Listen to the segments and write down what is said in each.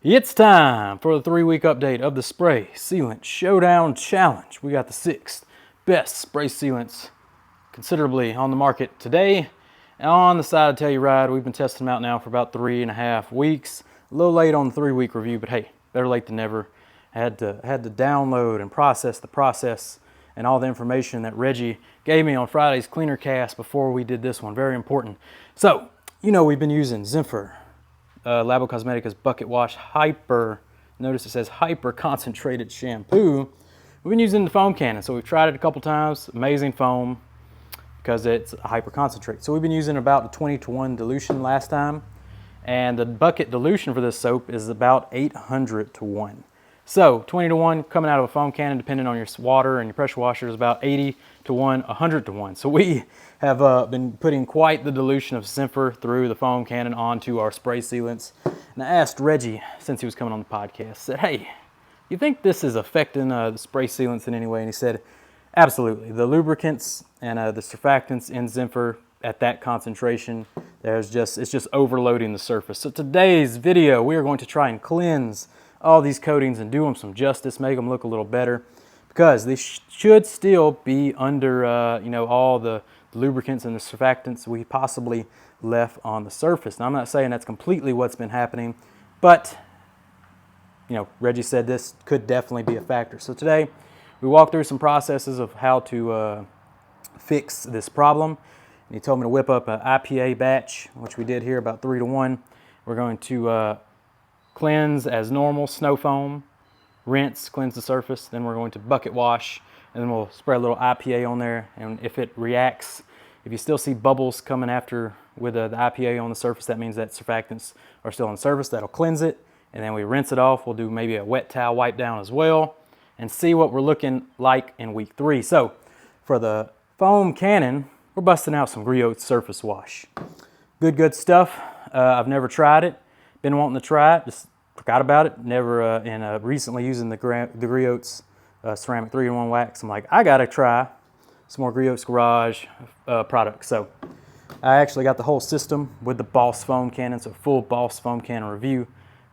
It's time for the 3-week update of the Spray Sealant Showdown Challenge. We got the 6th best spray sealants considerably on the market today. And on the side of Telluride, we've been testing them out now for about 3.5 weeks. A little late on the 3-week review, but hey, better late than never. I had to download and process the process and all the information that Reggie gave me on Friday's Cleaner Cast before we did this one. Very important. So, you know, we've been using Zephyr Labo Cosmetica's Bucket Wash Hyper. Notice it says Hyper Concentrated Shampoo. We've been using the foam cannon, so we've tried it a couple times. Amazing foam because it's a hyper concentrate. So we've been using about a 20-to-1 dilution last time, and the bucket dilution for this soap is about 800-to-1. So 20-to-1 coming out of a foam cannon, depending on your water and your pressure washer, is about 80-to-1, 100-to-1. So we have been putting quite the dilution of Zephyr through the foam cannon onto our spray sealants. And I asked Reggie, since he was coming on the podcast, said, hey, you think this is affecting the spray sealants in any way? And he said, absolutely. The lubricants and the surfactants in Zephyr at that concentration, it's just overloading the surface. So today's video, we are going to try and cleanse all these coatings and do them some justice, make them look a little better, because they should still be under all the lubricants and the surfactants we possibly left on the surface. Now, I'm not saying that's completely what's been happening, but Reggie said this could definitely be a factor. So today we walked through some processes of how to fix this problem, and he told me to whip up an IPA batch, which we did here, about 3-to-1. We're going to cleanse as normal, snow foam, rinse, cleanse the surface, then we're going to bucket wash, and then we'll spray a little IPA on there, and if it reacts, if you still see bubbles coming after with the IPA on the surface, that means that surfactants are still on the surface. That'll cleanse it, and then we rinse it off. We'll do maybe a wet towel wipe down as well, and see what we're looking like in week 3. So for the foam cannon, we're busting out some Griot surface wash. Good stuff. I've never tried it. Been wanting to try it, just forgot about it. Never, recently using the Griot's ceramic 3-in-1 wax, I'm like, I gotta try some more Griot's Garage products. So I actually got the whole system with the Boss foam cannon, so full Boss foam cannon review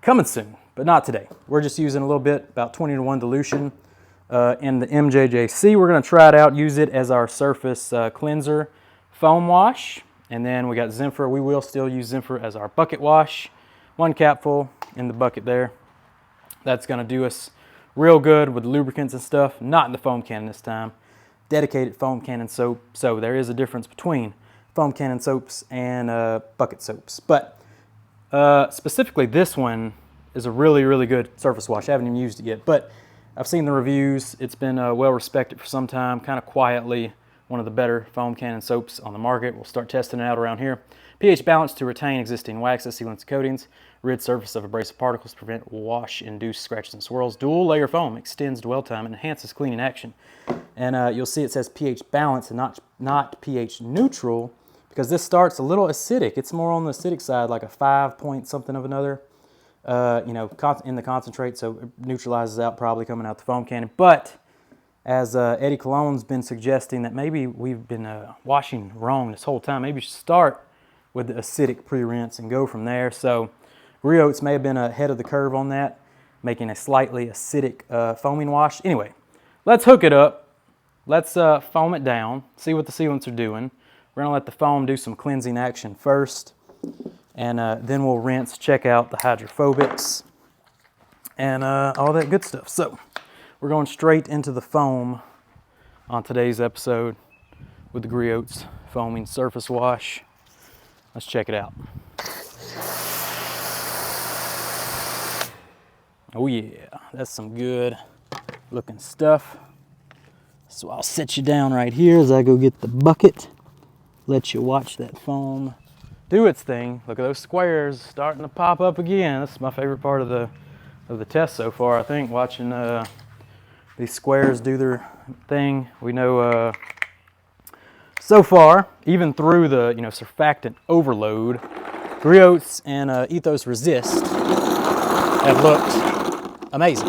coming soon, but not today. We're just using a little bit, about 20-to-1 dilution in the MJJC. We're gonna try it out, use it as our surface cleanser foam wash, and then we got Zephyr. We will still use Zephyr as our bucket wash. 1 capful in the bucket there. That's gonna do us real good with the lubricants and stuff. Not in the foam cannon this time. Dedicated foam cannon soap. So there is a difference between foam cannon soaps and bucket soaps. But specifically this one is a really good surface wash. I haven't even used it yet, but I've seen the reviews. It's been well respected for some time, kind of quietly. One of the better foam cannon soaps on the market. We'll start testing it out around here. pH balance to retain existing waxes, sealants, coatings. Rid surface of abrasive particles, prevent wash-induced scratches and swirls. Dual layer foam extends dwell time and enhances cleaning action. And you'll see it says pH balance and not pH neutral, because this starts a little acidic. It's more on the acidic side, like a 5 point something of another, in the concentrate, so it neutralizes out probably coming out the foam cannon. But as Eddie Cologne's been suggesting that maybe we've been washing wrong this whole time. Maybe you should start with the acidic pre-rinse and go from there. So Griot's may have been ahead of the curve on that, making a slightly acidic foaming wash. Anyway, let's hook it up. Let's foam it down, see what the sealants are doing. We're gonna let the foam do some cleansing action first, and then we'll rinse, check out the hydrophobics, and all that good stuff. So we're going straight into the foam on today's episode with the Griot's foaming surface wash. Let's check it out. Oh yeah, that's some good looking stuff. So I'll set you down right here as I go get the bucket. Let you watch that foam do its thing. Look at those squares starting to pop up again. This is my favorite part of the test so far, I think, watching these squares do their thing. We know so far, even through the surfactant overload, Griot's and Ethos Resist have looked amazing.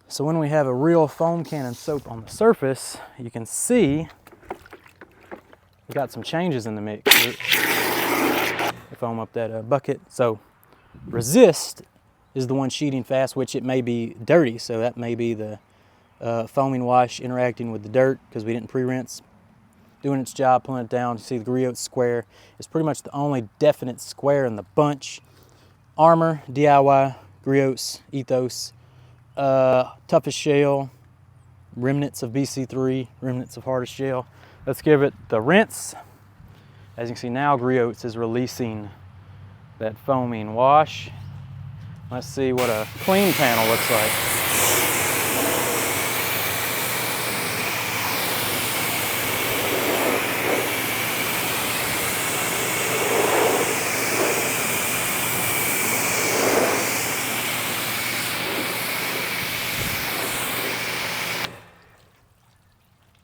So when we have a real foam cannon soap on the surface, you can see we've got some changes in the mix. If foam up that bucket. So resist is the one sheeting fast, which it may be dirty, so that may be the foaming wash interacting with the dirt because we didn't pre-rinse, doing its job, pulling it down. You see the Griot square is pretty much the only definite square in the bunch. Armor, DIY, Griots, Ethos, toughest shell, remnants of BC3, remnants of hardest shell. Let's give it the rinse. As you can see now, Griots is releasing that foaming wash. Let's see what a clean panel looks like.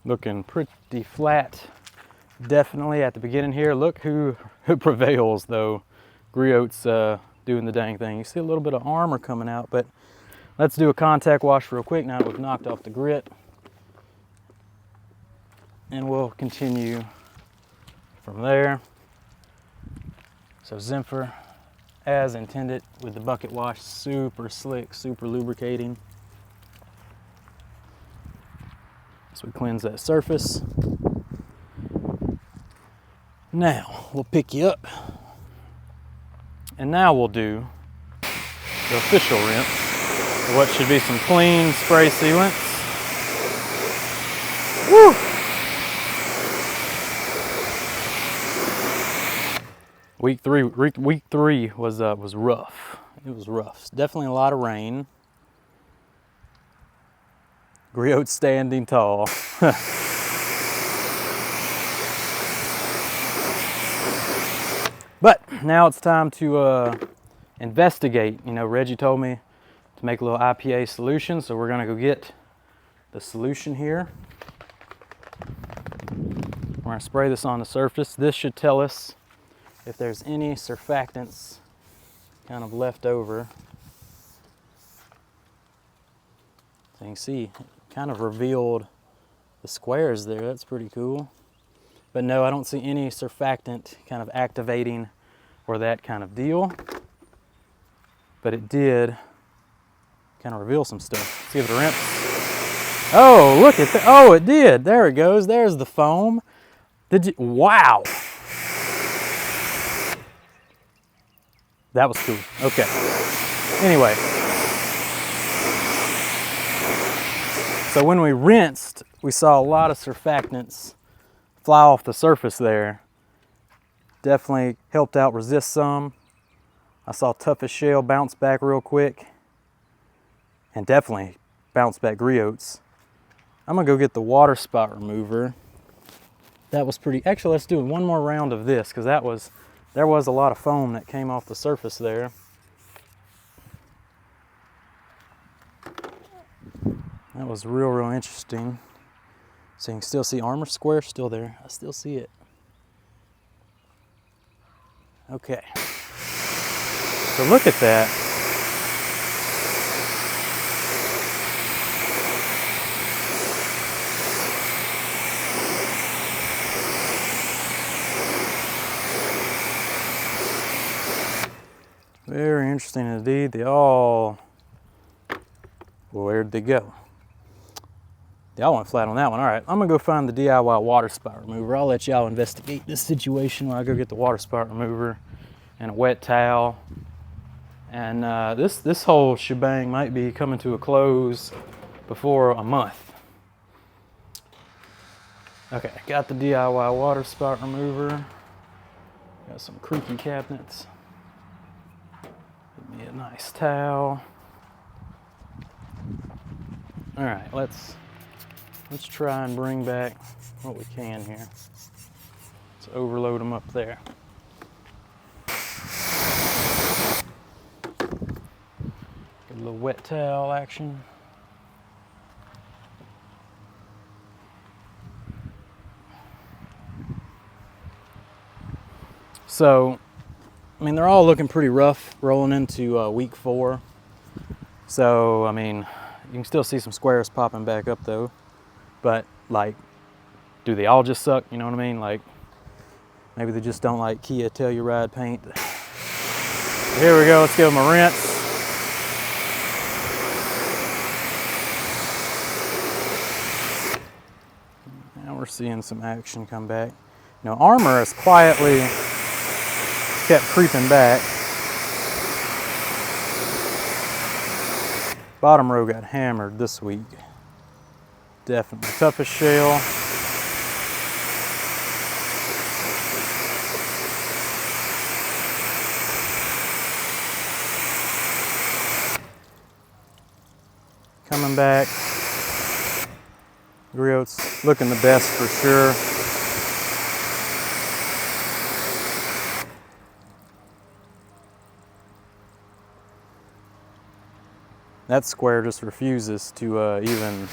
Looking pretty flat, definitely at the beginning here. Look who prevails though. Griot's doing the dang thing. You see a little bit of armor coming out, but let's do a contact wash real quick now that we've knocked off the grit. And we'll continue from there. So Zimpher, as intended with the bucket wash, super slick, super lubricating. So we cleanse that surface. Now we'll pick you up. And now we'll do the official rinse. What should be some clean spray sealants. Woo! Week three was rough. It was rough. Definitely a lot of rain. Griot standing tall. But now it's time to investigate. You know, Reggie told me to make a little IPA solution, so we're gonna go get the solution here. We're gonna spray this on the surface. This should tell us if there's any surfactants kind of left over. So you can see, it kind of revealed the squares there. That's pretty cool. But no, I don't see any surfactant kind of activating or that kind of deal. But it did kind of reveal some stuff. Let's give it a rinse. Oh, look at that. Oh, it did. There it goes. There's the foam. Did you? Wow. That was cool. Okay. Anyway. So when we rinsed, we saw a lot of surfactants fly off the surface there. Definitely helped out resist some. I saw toughest shell bounce back real quick. And definitely bounce back Griots. I'm gonna go get the water spot remover. That was pretty, actually let's do one more round of this because there was a lot of foam that came off the surface there. That was real interesting. So you can still see armor square still there. I still see it. Okay. So look at that. Very interesting indeed. They all, well, where'd they go? They all went flat on that one. All right, I'm gonna go find the DIY water spot remover. I'll let y'all investigate this situation while I go get the water spot remover and a wet towel. And this whole shebang might be coming to a close before a month. Okay, got the DIY water spot remover. Got some creaky cabinets. Give me a nice towel. All right, let's try and bring back what we can here. Let's overload them up there. Get a little wet towel action. So, I mean, they're all looking pretty rough rolling into week 4. So, I mean, you can still see some squares popping back up though. But like, do they all just suck? You know what I mean? Like, Maybe they just don't like Kia Telluride paint. Here we go, let's give them a rinse. Now we're seeing some action come back. You know, armor has quietly kept creeping back. Bottom row got hammered this week. Definitely. Toughest shell. Coming back. Griots looking the best for sure. That square just refuses to even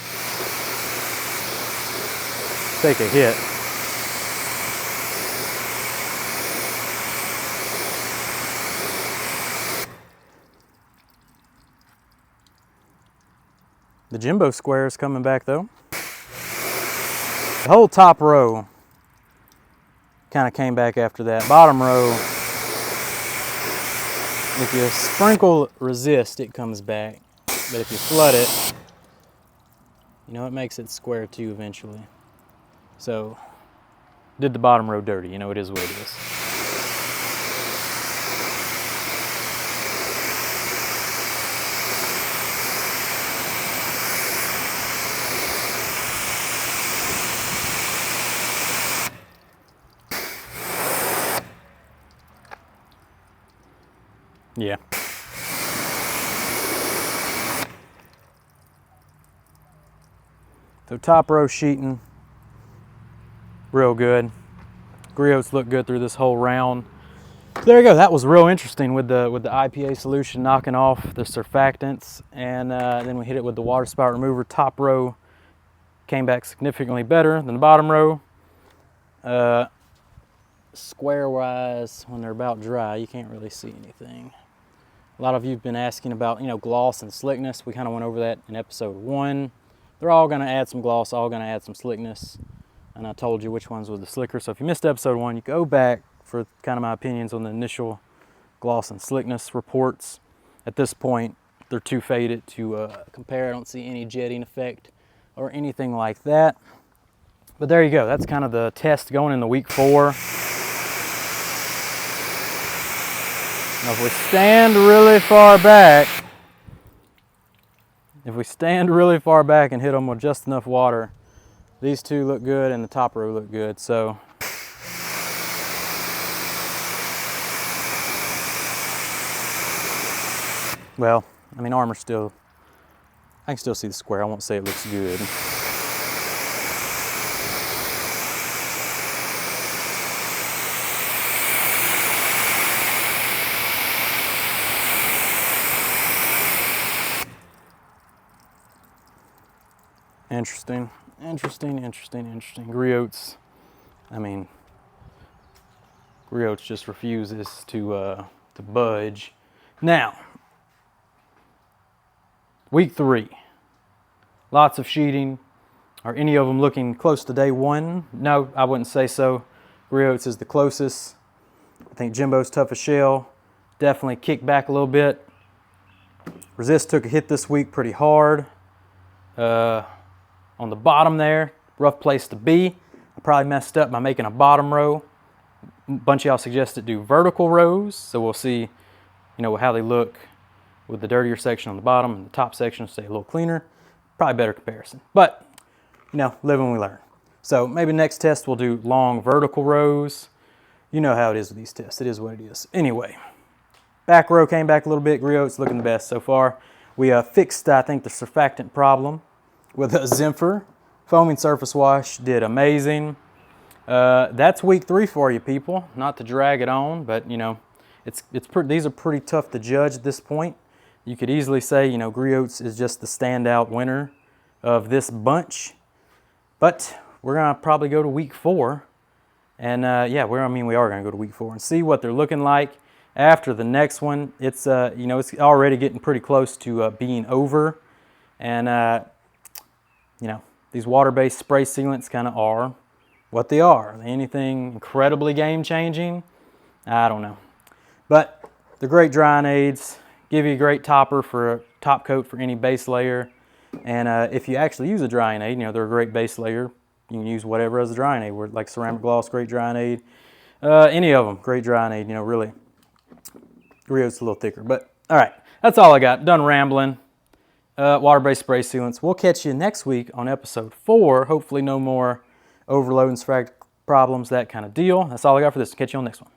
take a hit. The Jimbo square is coming back though. The whole top row kind of came back after that. Bottom row, if you sprinkle resist, it comes back. But if you flood it, you know, it makes it square too eventually. So, did the bottom row dirty. You know, it is what it is. Yeah. So top row sheeting, real good. Griots look good through this whole round. There you go. That was real interesting with the IPA solution knocking off the surfactants, and then we hit it with the water spout remover. Top row came back significantly better than the bottom row. Square wise, when they're about dry, you can't really see anything. A lot of you have been asking about, you know, gloss and slickness. We kind of went over that in episode 1. They're all going to add some gloss, all going to add some slickness, and I told you which ones were the slicker. So if you missed episode 1, you go back for kind of my opinions on the initial gloss and slickness reports. At this point, they're too faded to compare. I don't see any jetting effect or anything like that. But there you go. That's kind of the test going into week 4. Now if we stand really far back, and hit them with just enough water, these two look good and the top row look good. So well, I mean, armor still, I can still see the square. I won't say it looks good. Interesting. Griots, I mean, Griots just refuses to budge. Now, week 3, lots of sheeting. Are any of them looking close to day 1? No, I wouldn't say so. Griots is the closest. I think Jimbo's toughest shell. Definitely kicked back a little bit. Resist took a hit this week pretty hard. On the bottom there, rough place to be. I probably messed up by making a bottom row. A bunch of y'all suggested do vertical rows, so we'll see, you know, how they look with the dirtier section on the bottom and the top section will stay a little cleaner. Probably better comparison, but you know, live and we learn. So maybe next test we'll do long vertical rows. You know how it is with these tests. It is what it is. Anyway, back row came back a little bit. Griots looking the best so far. We fixed, I think, the surfactant problem with a Zimpher. Foaming surface wash did amazing. That's week 3 for you people. Not to drag it on, but you know, these are pretty tough to judge at this point. You could easily say, you know, Griots is just the standout winner of this bunch. But we're gonna probably go to week 4, and yeah, we are gonna go to week 4 and see what they're looking like after the next one. It's you know, it's already getting pretty close to being over, and you know, these water-based spray sealants kind of are what they are. Are they anything incredibly game-changing? I don't know. But they're great drying aids, give you a great topper for a top coat for any base layer. And if you actually use a drying aid, you know, they're a great base layer. You can use whatever as a drying aid, like ceramic gloss, great drying aid. Any of them, great drying aid, you know, really. Rio's a little thicker, but all right, that's all I got. Done rambling. Water-based spray sealants. We'll catch you next week on episode 4. Hopefully no more overload and sprag problems, that kind of deal. That's all I got for this. Catch you on the next one.